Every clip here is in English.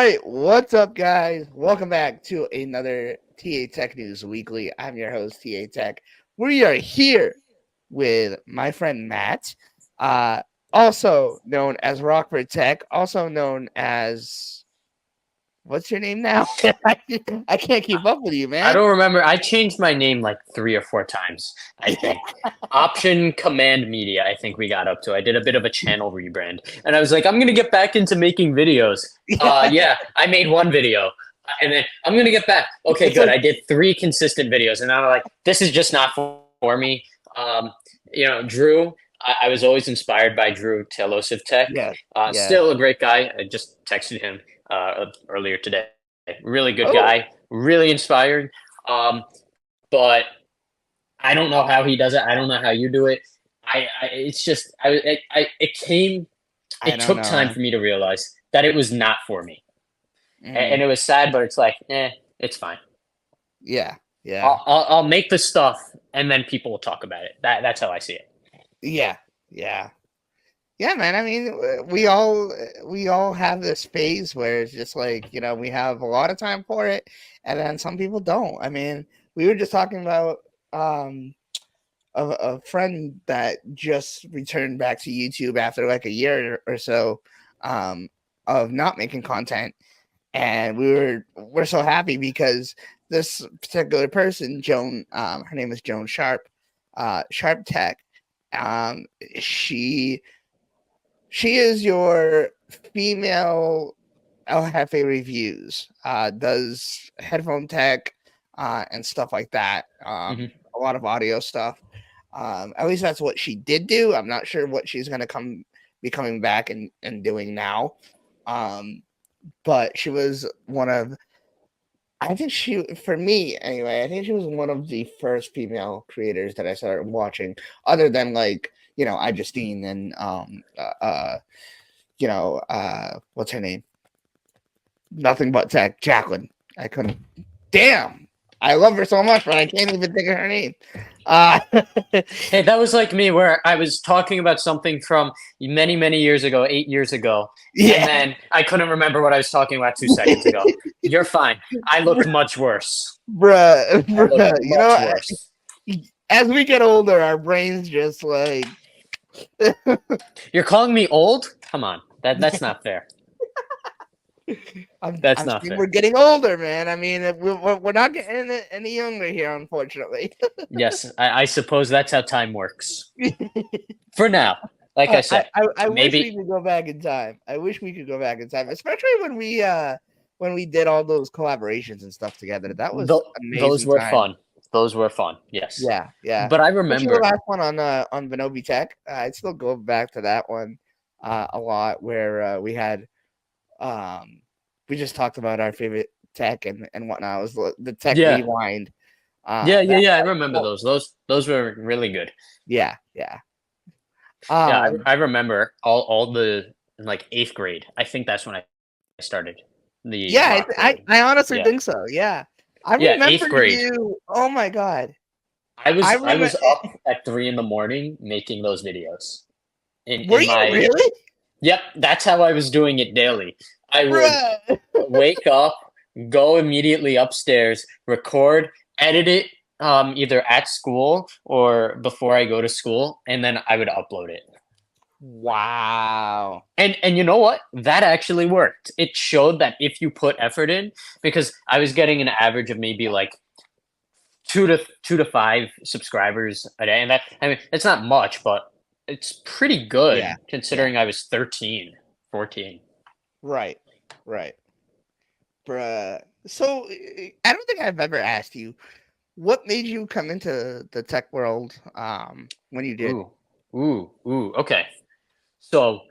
right, what's up, guys? Welcome back to another TA Tech News Weekly. I'm your host, TA Tech. We are here with my friend Matt, uh, also known as Rockford Tech, also known as what's your name now? I can't keep up with you, I man. don't remember. I changed my name like 3 or 4 times, I think. Option Command Media, I think we got up to. I did a bit of a channel rebrand. And I was like, I'm going to get back into making videos. Yeah, Yeah, I made one video. And then I'm going to get back. Okay, it's good. like I did 3 consistent videos. And I'm like, this is just not for me. Um, Drew, I was always inspired by Drew Telos of Tech. yes, yes. Still a great guy. I just texted him earlier today. Really good Oh, guy, really inspiring. Um, but I don't know how he does it. I don't know how you do it. It's just, it came, I it don't took time know. for me to realize that it was not for me, and Mm, it was sad. But it's like, it's fine. yeah, yeah. I'll make the stuff, and then people will talk about it. That's how I see it. Yeah, yeah. Yeah, man. I mean, we all have this phase where it's just like, we have a lot of time for it, and then some people don't. I mean, we were just talking about um a friend that just returned back to YouTube after like a year or so um of not making content, and we're so happy because this particular person, Joan, her name is Joan Sharp, Sharp Tech, um, she she is your female El Jefe reviews, does headphone tech and stuff like that. Hmm. A lot of audio stuff. At least that's what she did do. I'm not sure what she's going to be coming back and doing now. Um, but she was one of, I think for me anyway, I think she was one of the first female creators that I started watching, other than like, I Justine and what's her name? Nothing but tech, Jacqueline. I couldn't. Damn, I love her so much, but I can't even think of her name. Uh, Hey, that was like me, where I was talking about something from many, many years ago, 8 years ago, and yeah, then I couldn't remember what I was talking about 2 seconds ago. You're fine. I look much worse. I look bruh. much worse. As we get older, our brains just like You're calling me old? Come on. That's not fair. That's I'm not saying fair. we're getting older, man. I mean, we're not getting any younger here, unfortunately. Yes, I suppose that's how time works. For now, like I I, said, I I wish we maybe. could go back in time. I wish we could go back in time, especially when we did all those collaborations and stuff together. That was Those amazing were time. fun. Those were fun. Yes, Yeah, yeah. but I Especially the remember. last one on Vinobi Tech. I'd still go back to that one a lot, where um we just talked about our favorite tech and whatnot. It was the Tech Yeah, Rewind. That yeah. I was remember cool. those were really good. Yeah, yeah. Yeah, Um, I remember all the in like 8th grade. I think that's when I started the yeah, Rockford. I honestly Yeah, think so. Yeah, I yeah, eighth remember grade. you. Oh my god, I remember. was up at 3 in the morning making those videos. Were In you my really, Yep, that's how I was doing it daily. I would bruh? wake up, go immediately upstairs, record, edit it, either at school or before I go to school, and then I would upload it. Wow. And you know what? That actually worked. It showed that if you put effort in, because I was getting an average of maybe like 2 to 5 subscribers a day, and that, I mean, it's not much, but it's pretty Yeah, good yeah. considering I was 13, 14. Right, right, bruh. So I don't think I've ever asked you what made you come into the tech world. When you did. Ooh, ooh. Okay, so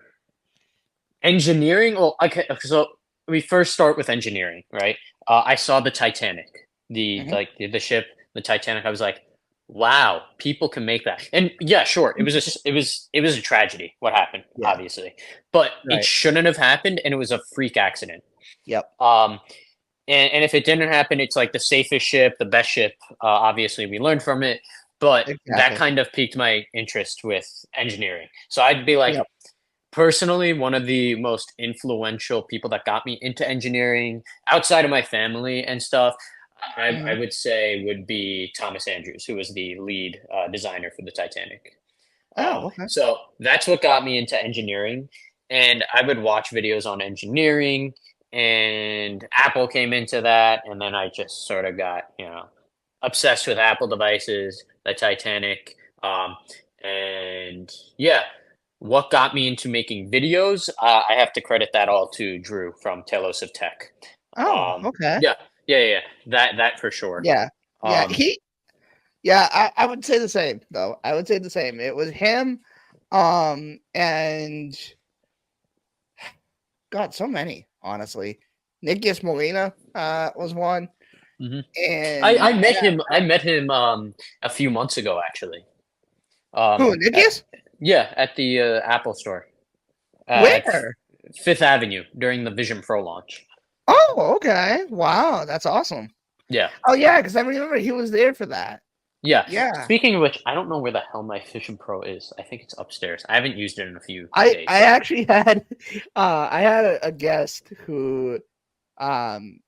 engineering. Well, okay. So we first start with engineering, right? I saw the Titanic, Hmm. the ship, the Titanic. I was like, wow, people can make that. And yeah, sure, it was a tragedy what happened, Yeah. obviously, but it Right. shouldn't have happened, and it was a freak accident. Yep. Um, and if it didn't happen, it's like the safest ship, the best ship. Obviously, we learned from it, but that Exactly. kind of piqued my interest with engineering. So I'd be like, Yep. personally, one of the most influential people that got me into engineering outside of my family and stuff, I Mhm. would say would be Thomas Andrews, who was the lead designer for the Titanic. Oh, okay. So that's what got me into engineering. And I would watch videos on engineering, and Apple came into that. And then I just sort of got, obsessed with Apple devices, the Titanic. Um, and yeah, what got me into making videos, I have to credit that all to Drew from Telos of Tech. Oh, okay. Yeah, yeah, that for sure. Yeah. Yeah, Um, I would say the same, though. I would say the same. It was him, and God, so many, honestly. Nikias Molina, was one, mhm. and I met him a few months ago, actually. who, At, Nikias? yeah, at the Apple store at Where? Fifth Avenue during the Vision Pro launch. Oh, okay. Wow, that's awesome. Yeah, Oh, yeah, because I remember he was there for that. yeah. Yeah. Speaking of which, I don't know where the hell my Vision Pro is. I think it's upstairs. I haven't used it in a few I days. actually had I had a guest who um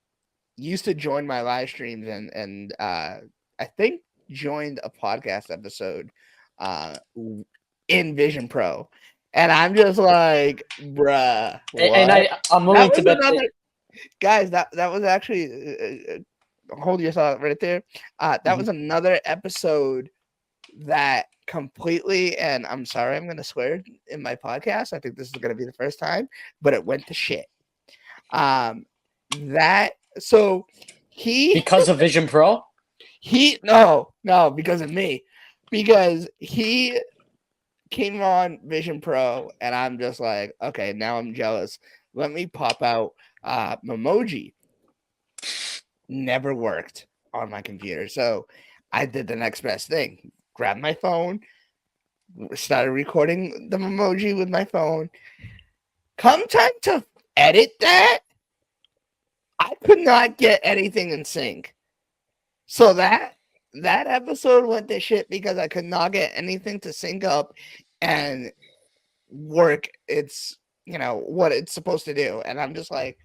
used to join my live streams and I think joined a podcast episode in Vision Pro. And I'm just like, bruh, And what? I'm That willing to was bet that. another guys, that was actually hold your thought right there. That Mhm. was another episode that completely, and I'm sorry I'm gonna swear in my podcast. I think this is gonna be the first time, but it went to shit. Um that so he Because of Vision Pro. he no because of me. Because he came on Vision Pro and I'm just like, okay, now I'm jealous. Let me pop out Memoji. Never worked on my computer. So I did the next best thing. Grabbed my phone, started recording the emoji with my phone. Come time to edit that, I could not get anything in sync. So that episode went to shit because I could not get anything to sync up and work its what it's supposed to do. And I'm just like,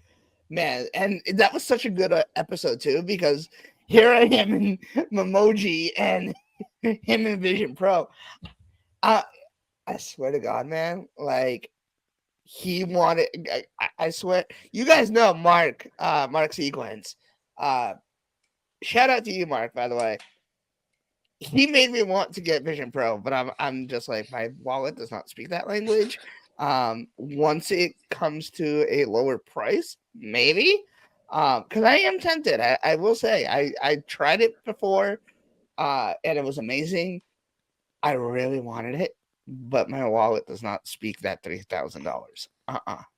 man, and that was such a good episode too because here I am in Memoji and him in Vision Pro. Uh, I swear to God, man, like he wanted. I swear, you guys know Mark Sequence. Uh, Shout out to you, Mark. By the way, he made me want to get Vision Pro, but I'm just like my wallet does not speak that language. Once it comes to a lower price, maybe. Because I am tempted. I will say I tried it before, and it was amazing. I really wanted it, but my wallet does not speak that $3,000.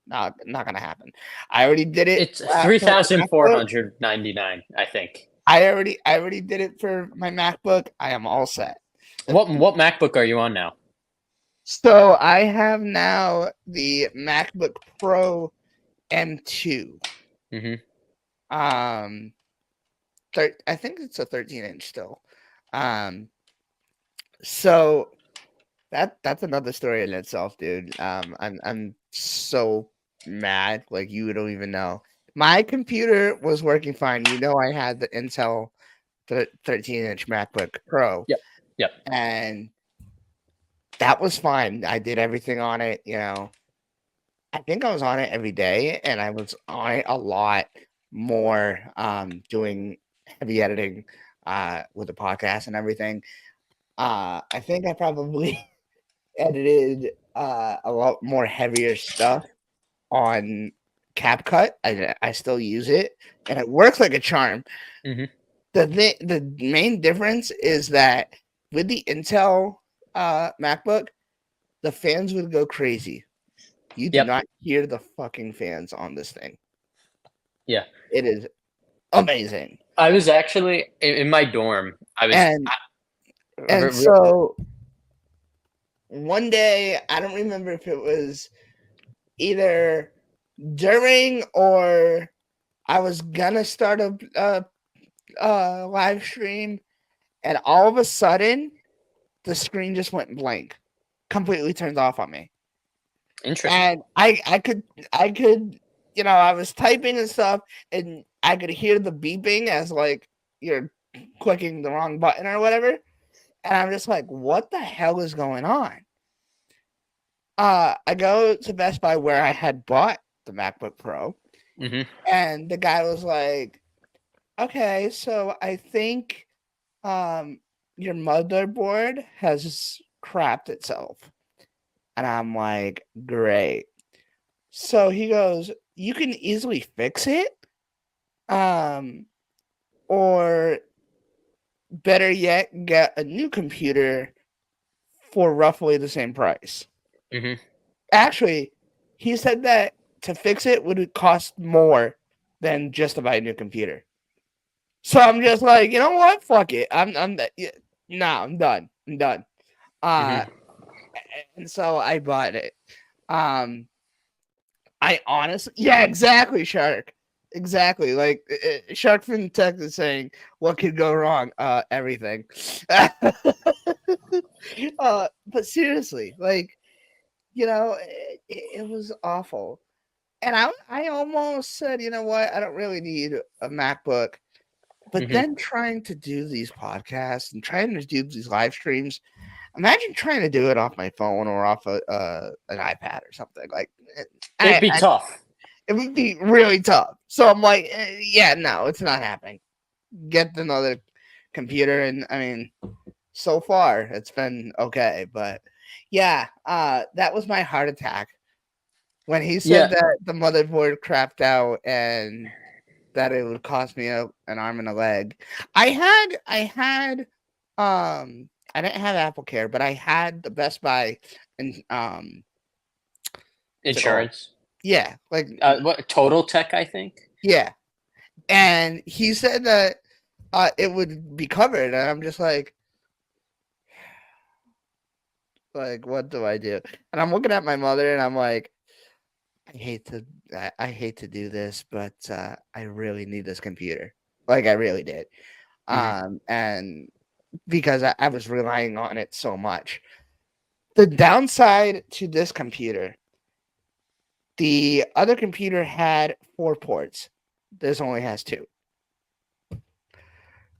Not gonna happen. I already did it It's three for thousand my four MacBook. hundred ninety nine. I think. I already did it for my MacBook. I am all set. What MacBook are you on now? So I have now the MacBook Pro M2. Hmm. Um, I think it's a 13-inch still. Um, so that's another story in itself, dude. I'm so mad, like you don't even know. My computer was working fine. I had the Intel 13-inch MacBook Pro, Yep. Yep. and that was fine. I did everything on it. I think I was on it every day, and I was on it a lot more, doing heavy editing, with the podcast and everything. I think I probably edited a lot more heavier stuff on CapCut. I still use it, and it works like a charm. Hmm. The main difference is that with the Intel MacBook, the fans would go crazy. You do Yep. not hear the fucking fans on this thing. Yeah. It is amazing. I was actually in my dorm. I was. And so one day, I don't remember if it was either during or I was gonna start a live stream, and all of a sudden the screen just went blank, completely turned off on me. Interesting. and I could I was typing and stuff, and I could hear the beeping as like you're clicking the wrong button or whatever, and I'm just like, what the hell is going on? I go to Best Buy where I had bought the MacBook Pro, Hmm. and the guy was like, okay, so I think your motherboard has crapped itself. And I'm like, great. So he goes, you can easily fix it. Um, or better yet, get a new computer for roughly the same price. Hmm. Actually, he said that to fix it would cost more than just to buy a new computer. So I'm just like, you know what? Fuck it. No, I'm done. I'm done. Uh, Hmm. and so I bought it. Um, I honestly, yeah, exactly, Shark. Exactly. Like Shark from Tech is saying, what could go wrong? Everything. But seriously, like, it was awful. And I almost said, you know what? I don't really need a MacBook. But Hmm. then trying to do these podcasts and trying to do these live streams, imagine trying to do it off my phone or off an iPad or something. Like, It'd be I tough. it would be really tough. So I'm like, yeah, no, it's not happening. Get another computer, and I mean, so far it's been okay, but yeah, that was my heart attack when he said Yeah. that the motherboard crapped out and that it would cost me an arm and a leg. I didn't have Apple Care, but I had the Best Buy, and what's it called? Insurance. Yeah, like What Total Tech, I think. yeah. And he said that it would be covered, and I'm just like, what do I do? And I'm looking at my mother, and I'm like, I hate to, I hate to do this, but I really need this computer. Like I really did. Hmm. And because I was relying on it so much. The downside to this computer, the other computer had 4 ports. This only has 2.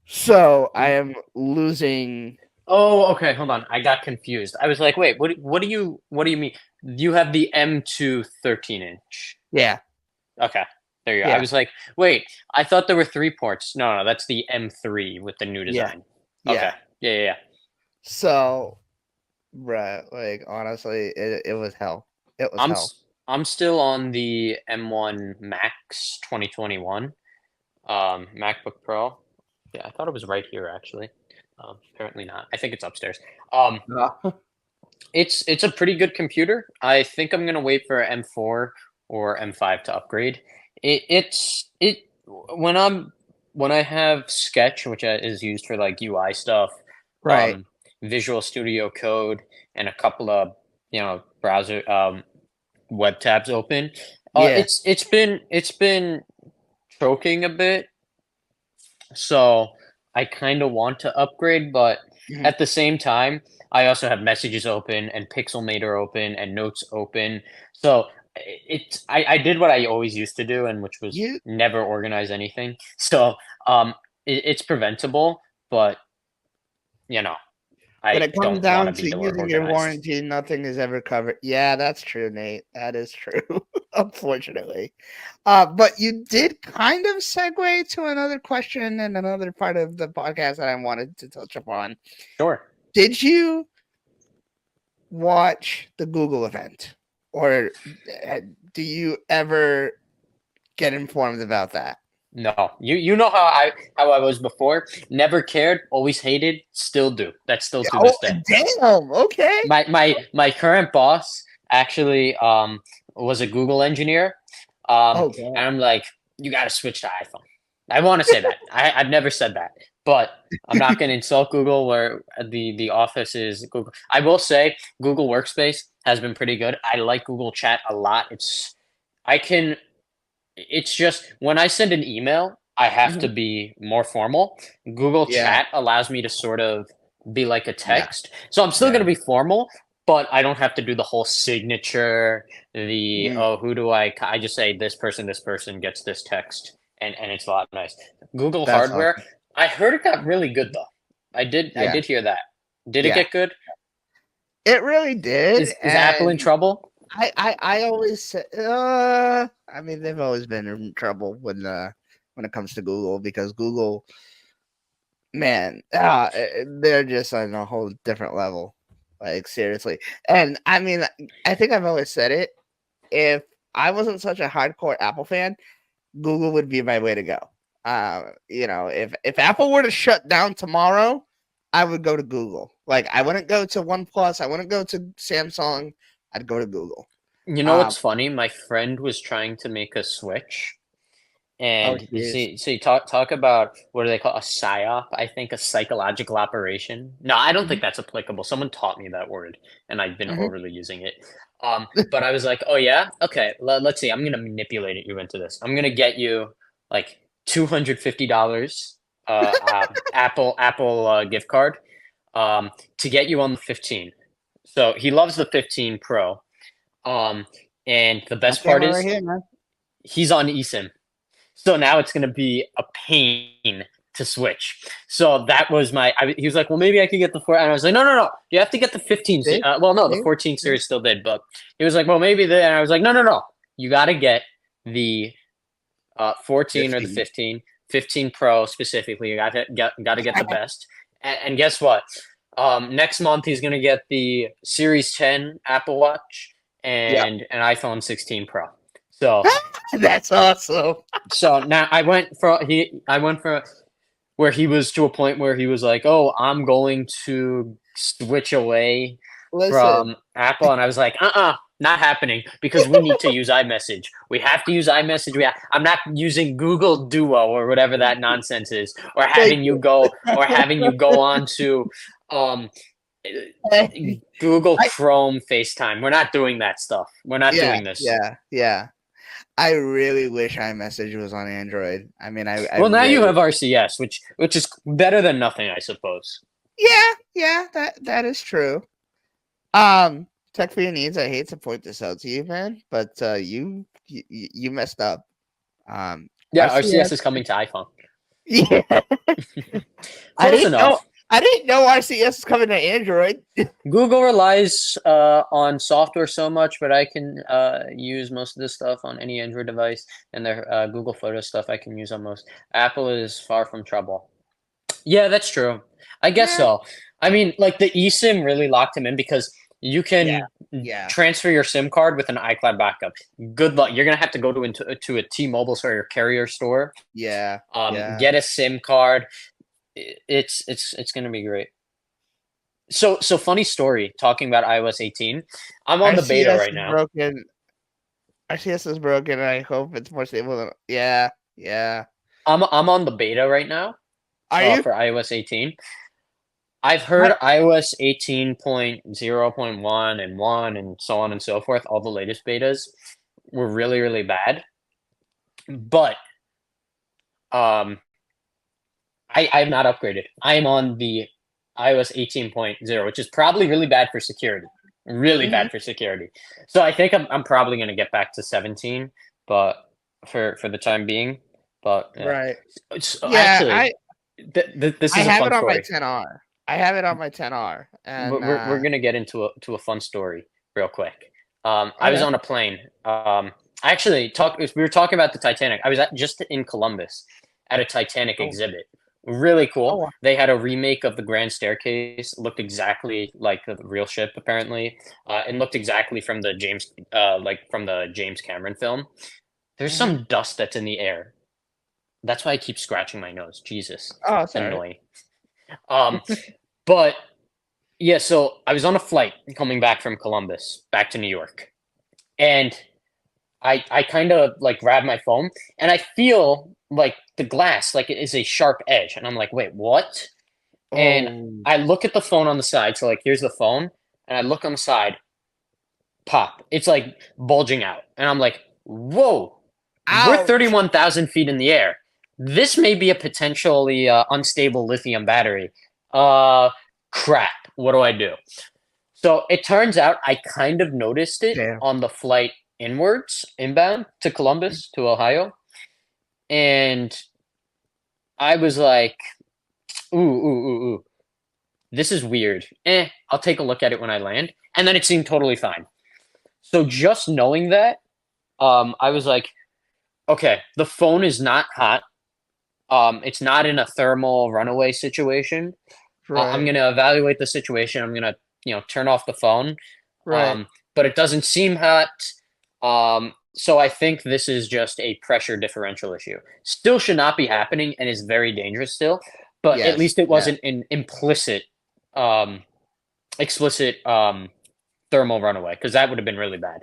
So I am losing. Oh, okay. Hold on. I got confused. I was like, wait, what do you mean? You have the M2 13-inch. Yeah, Okay. There you go. I yeah, was like, wait, I thought there were 3 ports. No, no, that's the M3 with the new yeah, design. Okay. yeah. Yeah, yeah, yeah. So, bruh, like honestly, it was hell. It was I'm hell. s- I'm still on the M1 Max 2021 MacBook Pro. Yeah, I thought it was right here actually. Apparently not. I think it's upstairs. Um, Uh, it's a pretty good computer. I think I'm gonna wait for M4 or M5 to upgrade. It when I have Sketch, which is used for like UI stuff, right. um, Visual Studio Code, and a couple of browser web tabs open. Yeah. It's been choking a bit, so I kind of want to upgrade, but Mhm. at the same time, I also have messages open and Pixelmator open and notes open. So I did what I always used to do, and which was You never organize anything. So um, it's preventable, but you know, When I it comes don't want down to be to the using your organized. warranty, nothing is ever covered. Yeah, that's true, Nate. That is true, unfortunately. But you did kind of segue to another question and another part of the podcast that I wanted to touch upon. Sure. Did you watch the Google event, or uh, do you ever get informed about that? No, you know how I was before. Never cared, always hated, still do. That's still to Oh, this day. damn. Okay. My current boss actually was a Google engineer, Oh, and damn. I'm like, you got to switch to iPhone. I want to say that. I've never said that, but I'm not going to insult Google where the office is Google. I will say Google Workspace has been pretty good. I like Google Chat a lot. I can it's just when I send an email, I have to Mhm. be more formal. Google Yeah. Chat allows me to sort of be like a Yeah. text. So I'm still Yeah. going to be formal, but I don't have to do the whole signature. The Mm, oh, who do I just say this person gets this text, and it's a lot nice. Google that's hardware. awesome. I heard it got really good though. I Yeah, did hear that. Did it yeah, get good? it really did, Is Apple in and trouble? I always say, I mean, they've always been in trouble when it comes to Google because Google, man, they're just on a whole different level. Like seriously, and I mean, I think I've always said it. If I wasn't such a hardcore Apple fan, Google would be my way to go. If Apple were to shut down tomorrow, I would go to Google. Like I wouldn't go to OnePlus, I wouldn't go to Samsung. I'd go to Google. You know Um, what's funny? My friend was trying to make a switch, oh, and jeez. so you talk about what do they call a psyop? I think a psychological operation. No, I don't think Mhm, that's applicable. Someone taught me that word, and I've been mhm. overly using it. But I was like, oh yeah, okay. Let's see. I'm gonna manipulate you into this. I'm gonna get you like $250 Apple gift card to get you on the 15. So he loves the 15 Pro. Um, and the My best part camera right is here, man. he's on eSIM. So now it's going to be a pain to switch. So that was he was like, well, maybe I could get the 4. And I was like, no, no, no. You have to get the 15. See? Well, no, the See? 14 See? series still did. But he was like, well, maybe the. And I was like, no, no, no. You got to get the 14 or the 15. 15. 15 Pro specifically. You got to get the best. And guess what? Next month he's going to get the Series 10 Apple Watch Yeah. and an iPhone 16 Pro. So That's awesome. now I went for where he was to a point where he was like, "Oh, I'm going to switch away Listen. from Apple," and I was like, not happening because we need to use iMessage. We have to use iMessage. I'm not using Google Duo or whatever that nonsense is, Thank you. or having you go on to um, Google I, Chrome FaceTime. We're not doing that stuff. We're not yeah, doing this. yeah, yeah. I really wish iMessage was on Android. I mean, I Well, now you really, have RCS, which is better than nothing, I suppose. yeah, yeah, that is true. Tech for your needs. I hate to point this out to you, man, but you messed up. Yeah, RCS. RCS is coming to iPhone. Yeah, I Close didn't know. enough. I didn't know RCS is coming to Android. Google relies on software so much, but I can use most of this stuff on any Android device, and their Google Photos stuff I can use on most. Apple is far from trouble. Yeah, that's true. I guess Yeah, so. I mean, like the eSIM really locked him in because you yeah, can yeah, transfer your SIM card with an iCloud backup. Good luck. You're gonna have to go to a T-Mobile store or carrier store, yeah, yeah. get a SIM card. It's gonna be great. So funny story. Talking about iOS 18, I'm on the beta RCS right is now. broken. RCS is broken. And I hope it's more stable than. Yeah, yeah. I'm on the beta right now. Are you? For iOS 18. I've I, heard iOS 18.0.1 and 1 and so on and so forth, all the latest betas were really, really bad. But um, I'm not upgraded. I am on the iOS 18.0, which is probably really bad for security. Really mhm, bad for security. So I think I'm probably going to get back to 17, but for the time being. But yeah. right. So Yeah, actually, this I is a have it fun on my story. 10R. I have it on my 10R, and We're gonna get into a fun story real quick. I was okay. on a plane. I actually talked. We were talking about the Titanic. I was just in Columbus at a Titanic Oh, exhibit. Really cool. oh, They had a remake of the Grand Staircase. Looked exactly like the real ship, apparently, and looked exactly from the from the James Cameron film. There's mhm. some dust that's in the air. That's why I keep scratching my nose. Jesus, Oh, it's sorry. annoying. Um, but yeah, so I was on a flight coming back from Columbus back to New York, and I kind of like grab my phone, and I feel like the glass like it is a sharp edge, and I'm like, wait, what? And Oh, I look at the phone on the side, so like here's the phone, and I look on the side, pop, it's like bulging out, and I'm like, whoa, we're ouch! 31,000 feet in the air. This may be a potentially unstable lithium battery. Uh, crap. What do I do? So it turns out I kind of noticed it Damn. on the flight inbound to Columbus, to Ohio. And I was like, ooh, this is weird. I'll take a look at it when I land. And then it seemed totally fine. So just knowing that, I was like, okay, the phone is not hot. It's not in a thermal runaway situation. I'm Right. gonna evaluate the situation. I'm gonna, turn off the phone. Right. Um, but it doesn't seem hot. So I think this is just a pressure differential issue. Still should not be happening and is very dangerous still. But at Yes. least it Yeah. wasn't an um, explicit thermal runaway because that would have been really bad.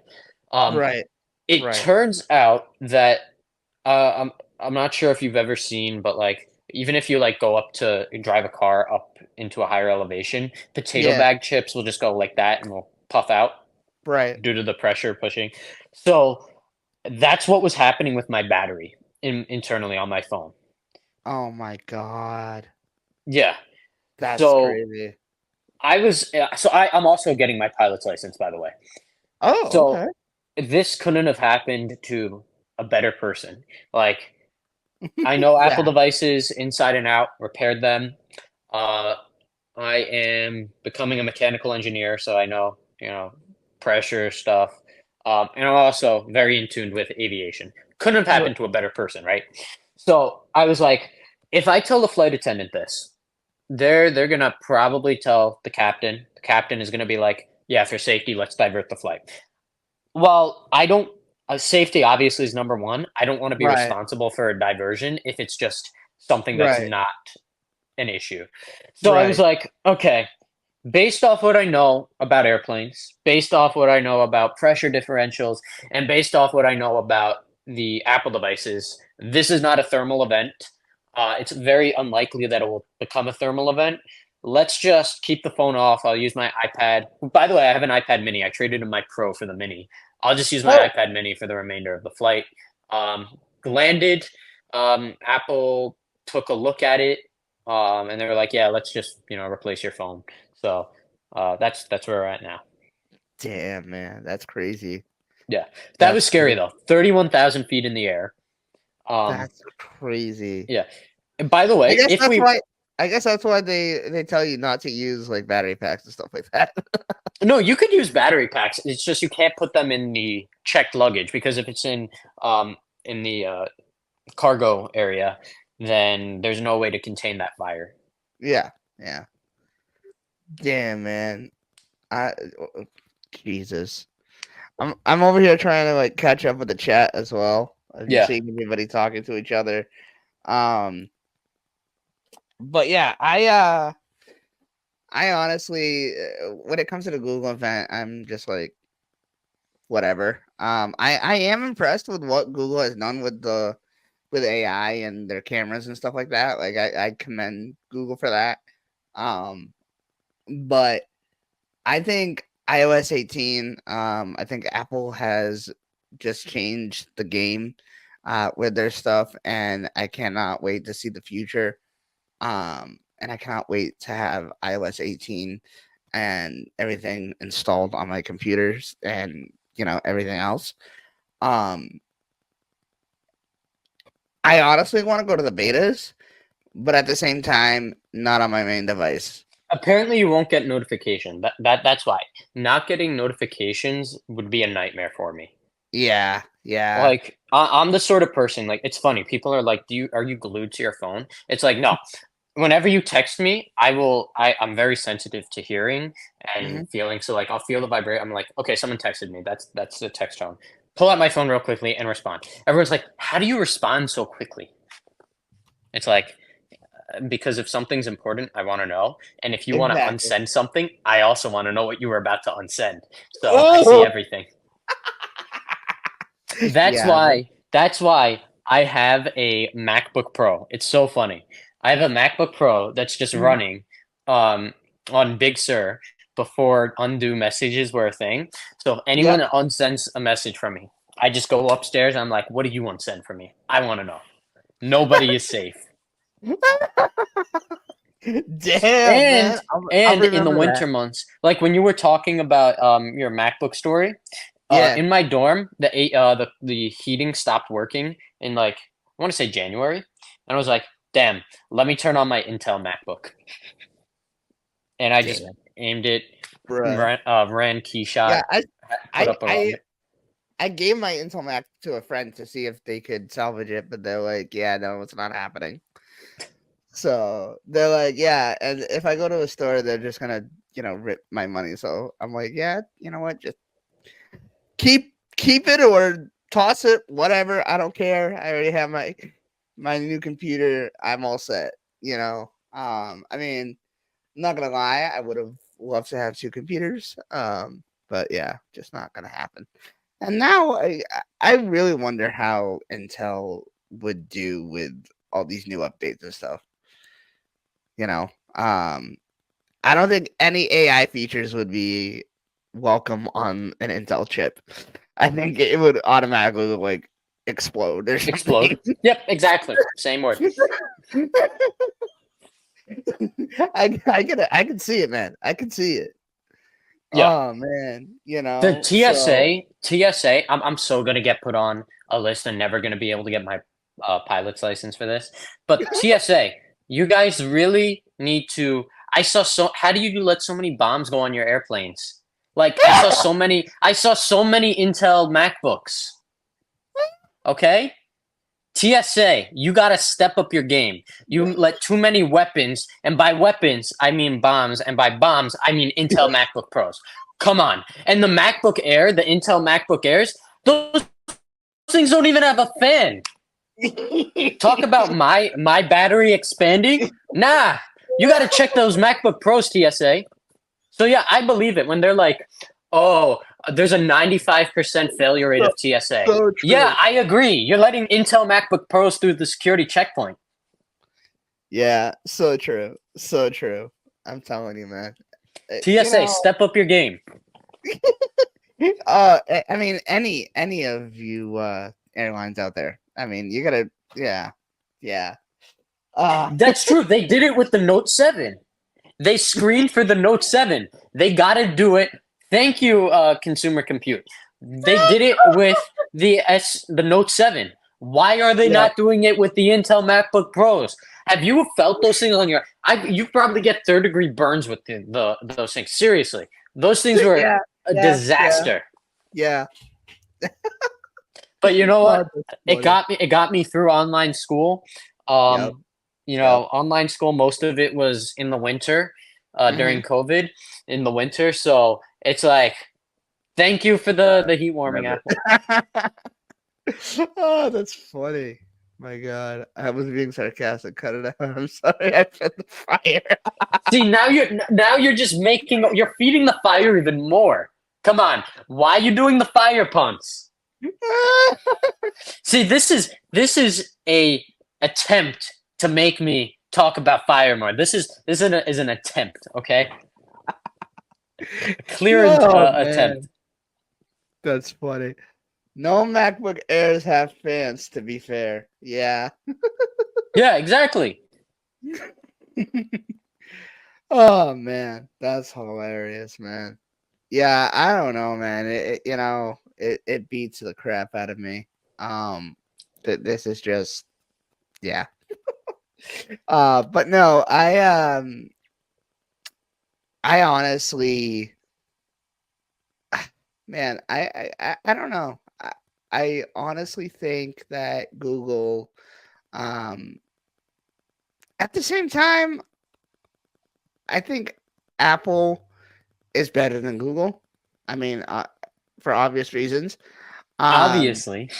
Um, Right. it Right. turns out that I'm not sure if you've ever seen, but like even if you like go up to drive a car up into a higher elevation, potato Yeah. bag chips will just go like that and will puff out Right. due to the pressure pushing. So that's what was happening with my battery internally on my phone. Oh my god. Yeah. That's So crazy. I'm also getting my pilot's license, by the way. Oh, So okay. this couldn't have happened to a better person. Like I know Apple Yeah. devices inside and out, repaired them. Uh, I am becoming a mechanical engineer, so I know, pressure stuff. And I'm also very in tune with aviation. Couldn't have R happened to a better person, right? So I was like, if I tell the flight attendant this, they're gonna probably tell the captain. The captain is gonna be like, yeah, for safety, let's divert the flight. Well, I don't safety obviously is number 1. I don't wanna be right. responsible for a diversion if it's just something that's Right. not an issue. So I was Right. like, okay, based off what I know about airplanes, based off what I know about pressure differentials, and based off what I know about the Apple devices, this is not a thermal event. It's very unlikely that it will become a thermal event. Let's just keep the phone off. I'll use my iPad. By the way, I have an iPad mini. I traded in my Pro for the mini. I'll just use my Oh. iPad mini for the remainder of the flight. Landed. Apple took a look at it, and they were like, "Yeah, let's just replace your phone." So that's where we're at now. Damn, man. That's crazy. Yeah, that was That's scary crazy. though. 31,000 feet in the air. Um, That's crazy. yeah. And by the I way, guess if that's we why I guess that's why they tell you not to use, like, battery packs and stuff like that. no, you could use battery packs. It's just you can't put them in the checked luggage because if it's in the cargo area, then there's no way to contain that fire. Yeah. Yeah. Damn, man. I Jesus. I'm over here trying to, like, catch up with the chat as well. I'm just Yeah. seeing everybody talking to each other. Um, but yeah, I honestly, when it comes to the Google event, I'm just like, whatever. I am impressed with what Google has done with AI and their cameras and stuff like that. Like, I commend Google for that. Um, but I think iOS 18. I think Apple has just changed the game with their stuff, and I cannot wait to see the future. And I cannot wait to have iOS 18 and everything installed on my computers and everything else. Um, I honestly want to go to the betas, but at the same time, not on my main device. Apparently, you won't get notification. That's why. Not getting notifications would be a nightmare for me. Yeah, yeah. Like I'm the sort of person like it's funny. People are like, are you glued to your phone?" It's like no. Whenever you text me, I'm very sensitive to hearing and Hmm. feeling. So like I'll feel the vibrate. I'm like, okay, someone texted me. That's the text tone. Pull out my phone real quickly and respond. Everyone's like, how do you respond so quickly? It's like because if something's important, I want to know. And if you want to Exactly. unsend something, I also want to know what you were about to unsend. So I see Oh, everything. That's yeah. why that's why I have a MacBook Pro. It's so funny. I have a MacBook Pro that's just Mhm. running um, on Big Sur before undo messages were a thing. So if anyone Yep. unsends a message from me, I just go upstairs and I'm like, what do you unsend from me? I want to know. Nobody is safe. Damn, man. And I'll in the remember winter that. months, like when you were talking about your MacBook story, Yeah. in my dorm, the heating stopped working in like I want to say January, and I was like, damn, let me turn on my Intel MacBook, and I just Damn, aimed it, bruh. ran Yeah, keyshot, put I, up a I, run. I gave my Intel Mac to a friend to see if they could salvage it, but they're like, "Yeah, no, it's not happening." So they're like, "Yeah," and if I go to a store, they're just gonna, rip my money. So I'm like, "Yeah, you know what? Just keep it or toss it, whatever. I don't care. I already have my new computer. I'm all set." I mean, I'm not gonna lie, I would have loved to have two computers. But yeah, just not gonna happen. And now I really wonder how Intel would do with all these new updates and stuff. You know, um, I don't think any AI features would be welcome on an Intel chip. I think it would automatically like explode or Explode. something. Yep, exactly. Same word. I can see it, man. I can see it. Yeah. Oh man, The so TSA, I'm so gonna get put on a list and never gonna be able to get my pilot's license for this. But TSA, you guys really need to. I saw so. How do you let so many bombs go on your airplanes? Like I saw so many Intel MacBooks. Okay, TSA, you gotta step up your game. You let too many weapons, and by weapons, I mean bombs, and by bombs, I mean Intel MacBook Pros. Come on. And the MacBook Air, the Intel MacBook Airs, those things don't even have a fan. Talk about my battery expanding. Nah, you gotta check those MacBook Pros, TSA. So yeah, I believe it when they're like, "Oh, there's a 95% failure rate so, of TSA." so Yeah, true. I agree. You're letting Intel MacBook Pros through the security checkpoint. Yeah, so true. So true. I'm telling you, man. Uh, You TSA, know, step up your game. I mean, any of you airlines out there. I mean, you gotta, yeah, yeah. Uh That's true. They did it with the Note 7. They screened for the Note 7. They got to do it. Thank you, Consumer Compute. They did it with the Note 7. Why are they yeah, not doing it with the Intel MacBook Pros? Have you felt those things on your? You probably get third degree burns with those things. Seriously, those things were yeah, a yeah, yeah, disaster. yeah. But you know Oh, what? that's funny. It got me through online school. Yep, Um, yep. online school, most of it was in the winter, Hmm. during COVID in the winter. So it's like, thank you for the heat warming, Never. Apple. Oh, that's funny. My God, I was being sarcastic. Cut it out. I'm sorry. I fed the fire. See, now you're just you're feeding the fire even more. Come on, why are you doing the fire punts? See, this is a attempt to make me talk about fire more. Is an attempt, okay? A clear Oh attempt. man, that's funny. No MacBook Airs have fans, to be fair. Yeah. Yeah, exactly. Oh man, that's hilarious, man. Yeah, I don't know, man. It beats the crap out of me. Um, this is just yeah. But no, I honestly, man, I don't know. I honestly think that Google, um, at the same time, I think Apple is better than Google. I mean, for obvious reasons. Um, Obviously.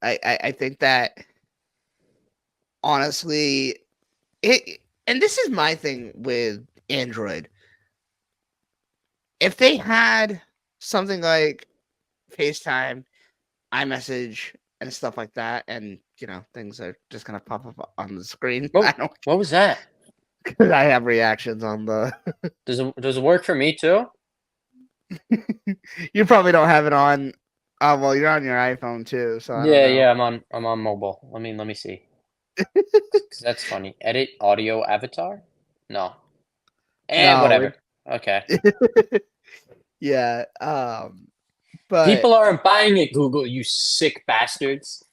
I think that honestly, and this is my thing with Android. If they had something like FaceTime, iMessage, and stuff like that, and things are just gonna pop up on the screen. I don't. What was that? I have reactions on the. Does it work for me too? You probably don't have it on. Well, you're on your iPhone too, so I don't Yeah, know. yeah, I'm on mobile. Let me see. That's funny. Edit audio avatar? No. No, Whatever. Okay. yeah. But People aren't buying it, Google, you sick bastards.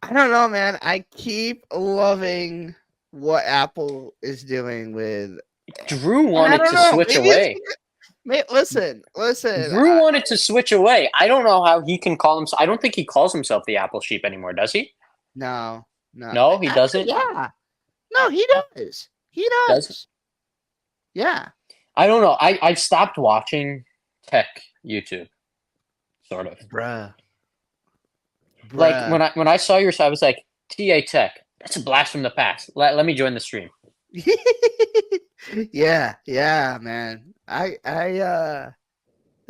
I don't know, man. I keep loving what Apple is doing with, Drew and I wanted don't to know. switch Maybe it's away. because, listen. Drew wanted to switch away. I don't know how he can call himself. I don't think he calls himself the Apple sheep anymore, does he? No, no. No, he Actually, doesn't. yeah. No, he does. He Does does. Yeah. I don't know. I've stopped watching tech YouTube, sort of. Bruh. Like Bruh. when I saw yours, I was like, TA Tech. That's a blast from the past. Let me join the stream. Yeah, man. There's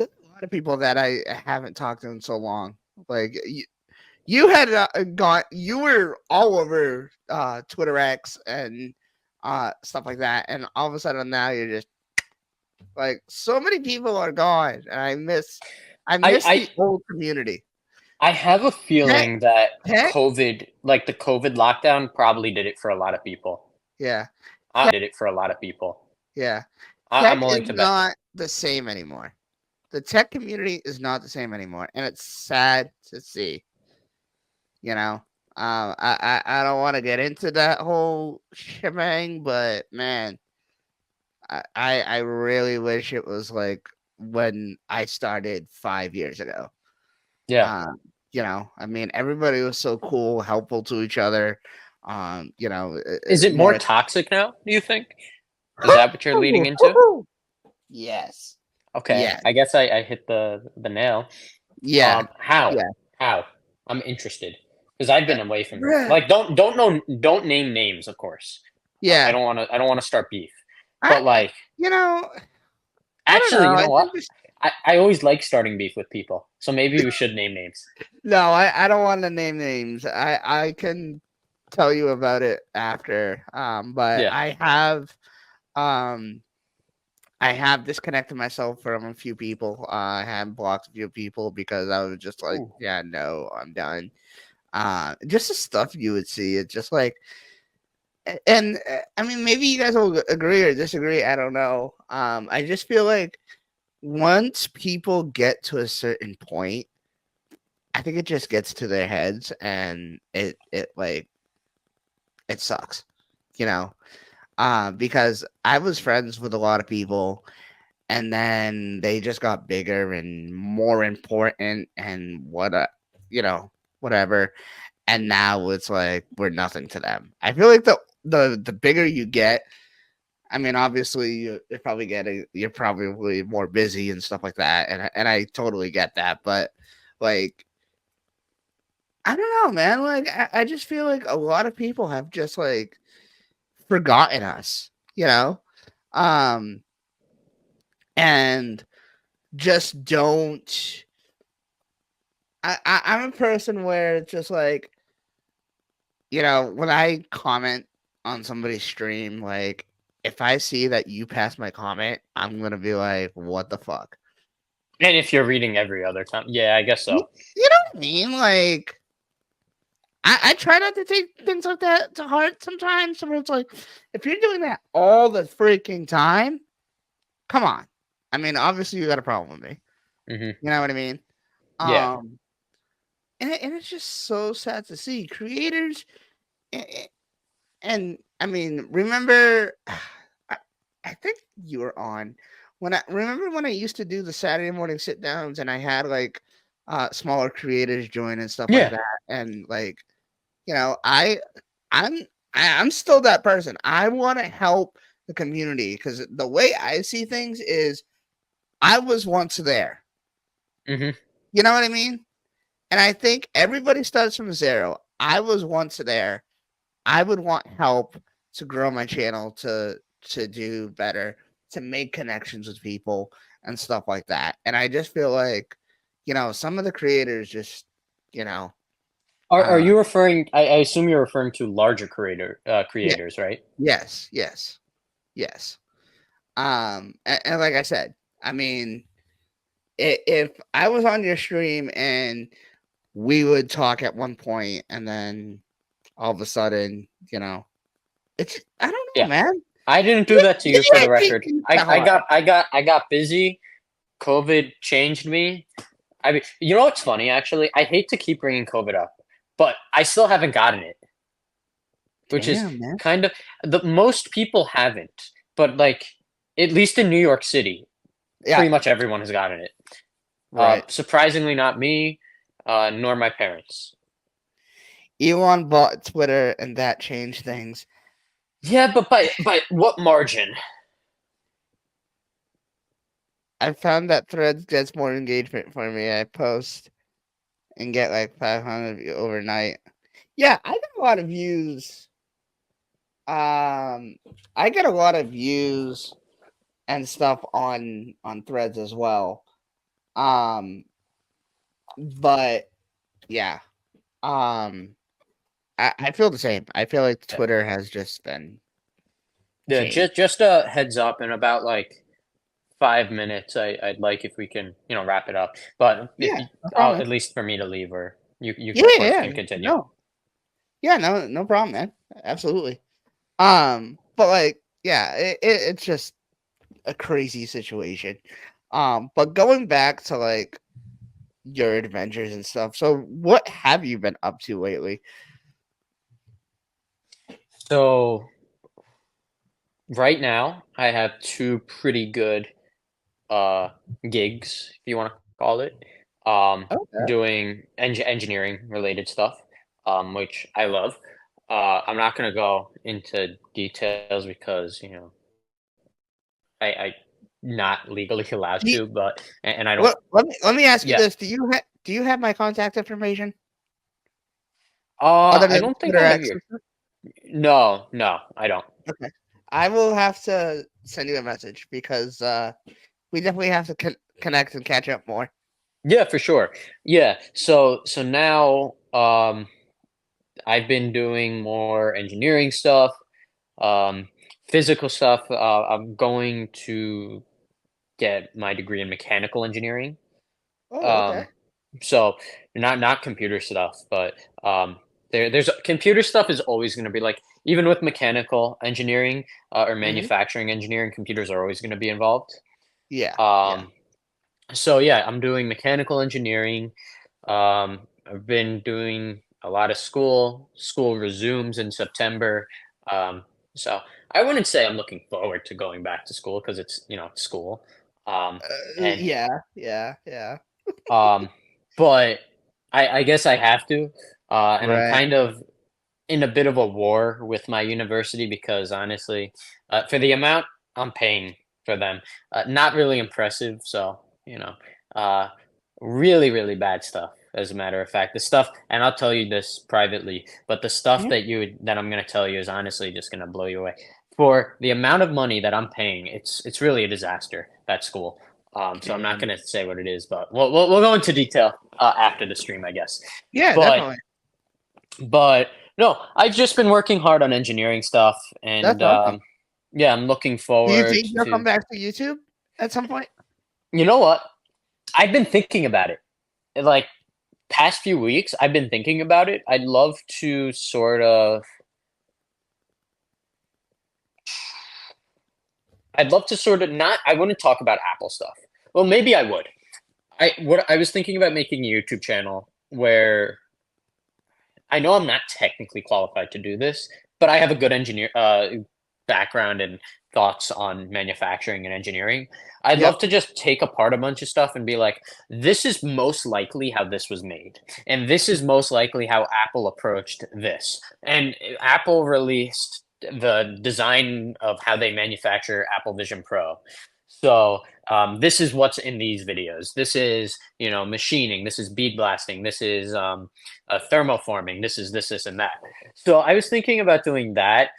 a lot of people that I haven't talked to in so long. Like you had you were all over Twitter X and stuff like that, and all of a sudden now you're just like so many people are gone, and I miss I the old community. I have a Tech, feeling that tech, COVID, like the COVID lockdown, probably did it for a lot of people. yeah, Did it for a lot of people. yeah. I'm Tech is willing to bet. not the same anymore. The tech community is not the same anymore, and it's sad to see. You know, I don't want to get into that whole shebang, but man, I really wish it was like when I started 5 years ago. Yeah. Um, I mean, everybody was so cool, helpful to each other. Is it more More. toxic now, do you think? Is that what you're leading into? Yes. Okay. Yeah. I guess I hit the nail. Yeah. How? Yeah. How? I'm interested. Because I've been away from Bruh. like don't name names, of course. Yeah. I don't wanna start beef. I, But like you know, I don't actually, know. you I know what? think this. I always like starting beef with people. So maybe we should name names. No, I don't want to name names. I can tell you about it after. But Yeah. um I have disconnected myself from a few people. I have blocked a few people because I was just like, Ooh. yeah, no, I'm done. Just the stuff you would see. It's just like, and I mean, maybe you guys will agree or disagree. I don't know. I just feel like once people get to a certain point, I think it just gets to their heads, and it like it sucks, you know. Because I was friends with a lot of people, and then they just got bigger and more important, and whatever. And now it's like we're nothing to them. I feel like the bigger you get, I mean, obviously you're probably more busy and stuff like that, and I totally get that, but like I don't know, man. Like I just feel like a lot of people have just like forgotten us, um, and just don't. I'm a person where it's just like when I comment on somebody's stream, like if I see that you pass my comment, I'm gonna be like, what the fuck? And if you're reading every other time. Yeah, I guess You, so. you know what I mean? Like I try not to take things like that to heart sometimes. Sometimes it's like, if you're doing that all the freaking time, come on. I mean, obviously you got a problem with me. Hmm. You know what I mean? Yeah. Um, and it's just so sad to see creators. And I mean, remember, I, I think you were on when I remember when I used to do the Saturday morning sit downs, and I had like smaller creators join and stuff like Yeah. that, and like I'm I'm still that person. I want to help the community because the way I see things is I was once there. Hmm. You know what I mean? And I think everybody starts from zero. I was once there. I would want help to grow my channel to do better, to make connections with people and stuff like that. And I just feel like, some of the creators just, you know, Are uh you referring? I assume you're referring to larger yeah, creators, right? yes. And like I said, I mean, if I was on your stream and we would talk at one point, and then all of a sudden, it's I don't know, Yeah, man. I didn't do Maybe, that to you for maybe I the take record. things to I heart. got busy. COVID changed me. I mean, you know what's funny? Actually, I hate to keep bringing COVID up, but I still haven't gotten it, which is Damn, man. kind of the most people haven't. But like, at least in New York City, Yeah, pretty much everyone has gotten it. right. Surprisingly, not me, nor my parents. Elon bought Twitter, and that changed things. Yeah, but by what margin? I found that Threads gets more engagement for me. I post and get like 500 overnight. Yeah, I get a lot of views. Um, I get a lot of views and stuff on Threads as well. Um, but yeah, um, I feel the same. I feel like Yeah, Twitter has just been yeah. changed. Just a heads up, in about like 5 minutes, I'd like if we can, wrap it up. But Yeah, no I'll, problem. at least for me to leave, or you Yeah, of course yeah, can continue. no, yeah, no problem, man. Absolutely. But like, yeah, it's just a crazy situation. But going back to like your adventures and stuff. So, what have you been up to lately? So right now, I have two pretty good uh gigs, if you want to call it. Um, Okay. doing engineering related stuff, which I love. I'm not gonna go into details because I not legally allowed Do you, to, but and I don't. let me ask you Yeah. this: Do you have my contact information Uh, other I than don't think Twitter I have X? your. No, no, I don't. Okay, I will have to send you a message because we definitely have to connect and catch up more. Yeah, for sure. Yeah. So now I've been doing more engineering stuff, um physical stuff. I'm going to get my degree in mechanical engineering. Oh, okay. Um so not computer stuff, but there's computer stuff is always going to be like, even with mechanical engineering, or Hmm. manufacturing engineering, computers are always going to be involved. Yeah, yeah. Um so yeah, I'm doing mechanical engineering. I've been doing a lot of school. School resumes in September. Um, so I wouldn't say I'm looking forward to going back to school because it's, school. And Yeah, yeah, yeah. um, but I guess I have to. And I'm Right. kind of in a bit of a war with my university because honestly, for the amount I'm paying for them, not really impressive. So, uh, really, really bad stuff. As a matter of fact, the stuff, and I'll tell you this privately, but the stuff Mhm. that I'm going to tell you is honestly just going to blow you away. For the amount of money that I'm paying, it's really a disaster. That school. So I'm not Damn. going to say what it is, but we'll go into detail after the stream, I guess. Yeah, But definitely. but no, I've just been working hard on engineering stuff, and That's awesome. yeah, I'm looking Do you forward think you'll come to. back to YouTube at some point? You know what? I've been thinking about it. Like, past few weeks, I've been thinking about it. I'd love to sort of. I'd love to sort of not. I wouldn't talk about Apple stuff. Well, maybe I would. I was thinking about making a YouTube channel where I know I'm not technically qualified to do this, but I have a good engineer background and thoughts on manufacturing and engineering. I'd Yep. love to just take apart a bunch of stuff and be like, this is most likely how this was made, and this is most likely how Apple approached this. And Apple released the design of how they manufacture Apple Vision Pro. So this is what's in these videos. This is, machining. This is bead blasting. This is thermoforming. This is this, and that. So I was thinking about doing that,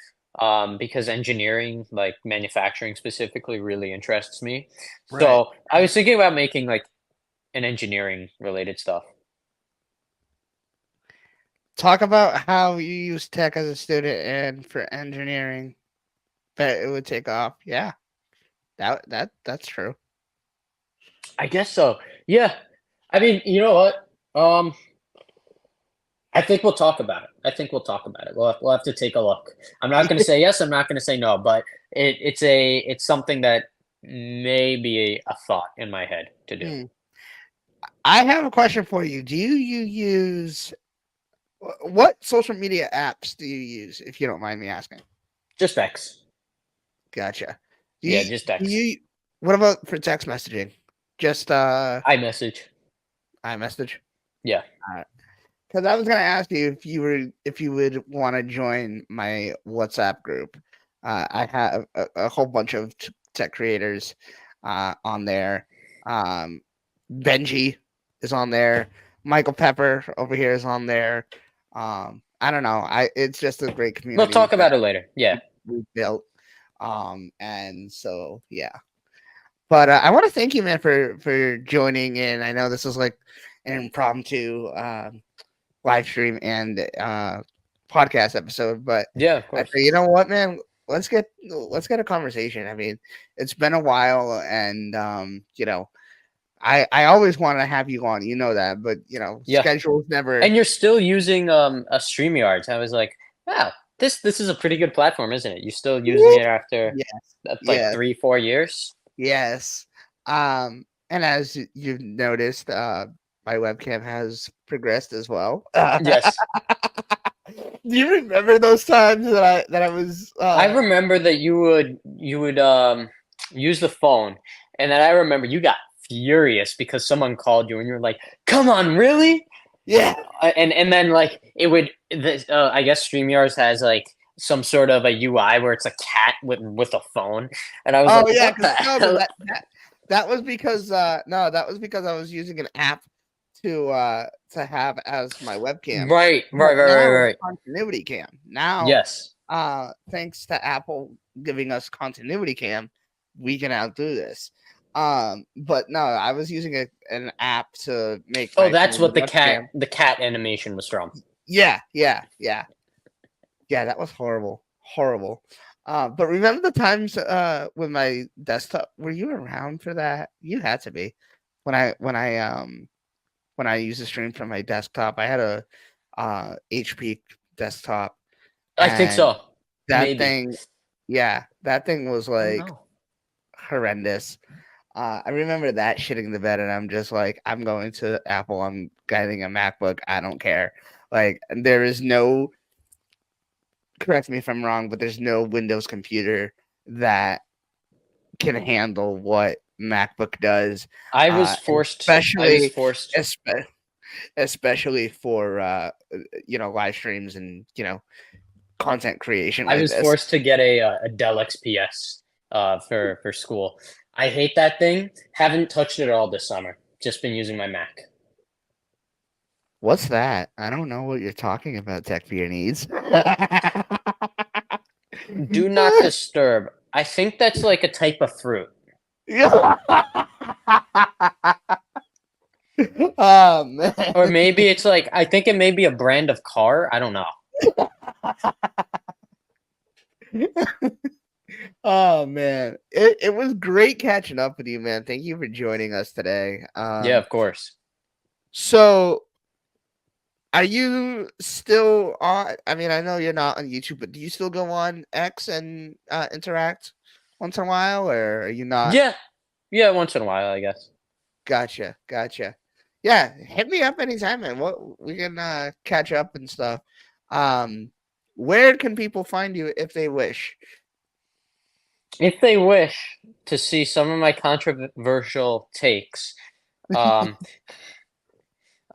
because engineering, like manufacturing specifically, really interests me. Right. So I was thinking about making like an engineering related stuff. Talk about how you use tech as a student and for engineering that it would take off. Yeah, that's true. I guess so. Yeah. I mean, you know what? I think we'll talk about it. I think we'll talk about it. We'll have to take a look. I'm not going to say yes. I'm not going to say no, but it's something that may be a thought in my head to do. Hmm. I have a question for you. Do you use what social media apps do you use, if you don't mind me asking? Just X. Gotcha. Do Yeah, you, just do X. you what about for text messaging? Just iMessage. iMessage? Yeah. Because I was gonna ask you if you would want to join my WhatsApp group. I have a whole bunch of tech creators on there. Um, Benji is on there. Michael Pepper over here is on there. I don't know. It's just a great We'll community talk about it later. Yeah. we built. And so yeah. But I want to thank you, man, for joining in. I know this is like an impromptu live stream and podcast episode, but Yeah, of I course. say, you know what, man, let's get a conversation. I mean, it's been a while, and you know, I always want to have you on, you know that, but you know, Yeah. schedules never. And you're still using a StreamYards. I was like, wow, this is a pretty good platform, isn't it? You're still using it after Yes, like yes, 3-4 years. yes. And as you've noticed, my webcam has progressed as well. Yes. Do you remember those times that I was I remember that you would use the phone, and then I remember you got furious because someone called you, and you're like, "Come on, really?" yeah. And then like it would, I guess StreamYards has like some sort of a UI where it's a cat with a phone, and I was Oh like, yeah, "What the because no, but hell?" that was because no, that was because I was using an app to have as my webcam. Right, But right, right, right, now it's right. continuity cam. Now, Yes, thanks to Apple giving us continuity cam, we can outdo this. But no, I was using an app to make oh, my that's phone what webcam. the cat animation was from. Yeah, yeah, yeah. Yeah, that was horrible, horrible. But remember the times with my desktop? Were you around for that? You had to be. When I used to stream from my desktop, I had a HP desktop, I think and so. that Maybe. thing, yeah, that thing was I don't like know. horrendous. I remember that shitting the bed, and I'm just like, I'm going to Apple. I'm getting a MacBook. I don't care. Like there is no, correct me if I'm wrong, but there's no Windows computer that can handle what MacBook does, I was forced. I was especially forced. espe- especially for you know, live streams and you know, content creation I like was this. forced to get a Dell XPS for school. I hate that thing. Haven't touched it at all this summer. Just been using my Mac. What's that? I don't know what you're talking about. Tech for your needs. Do not disturb. I think that's like a type of fruit. Oh man. Or maybe it's like I think it may be a brand of car. I don't know. Oh man, it was great catching up with you, man. Thank you for joining us today. Yeah, of course. So are you still on? I mean, I know you're not on YouTube, but do you still go on X and interact once in a while, or are you not? Yeah, yeah. Once in a while, I guess. Gotcha, gotcha. Yeah, hit me up anytime, man. What we can catch up and stuff. Um, where can people find you if they wish? If they wish to see some of my controversial takes, um,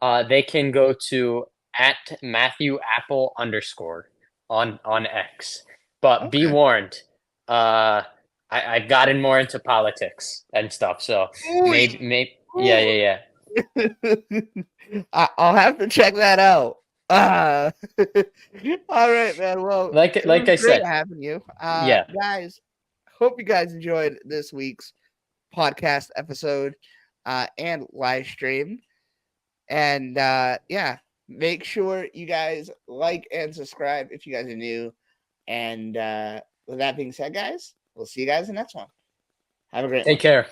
they can go to at Matthew Apple underscore on X. But be Okay. warned, I've gotten more into politics and stuff. So Ooh, maybe yeah, ooh. yeah, yeah. I'll have to check that out. Uh, all right, man. Well, it Like was I great said, having you. yeah. Guys, hope you guys enjoyed this week's podcast episode and live stream. And yeah, make sure you guys like and subscribe if you guys are new. And with that being said, guys, we'll see you guys in the next one. Have a great Take one. care.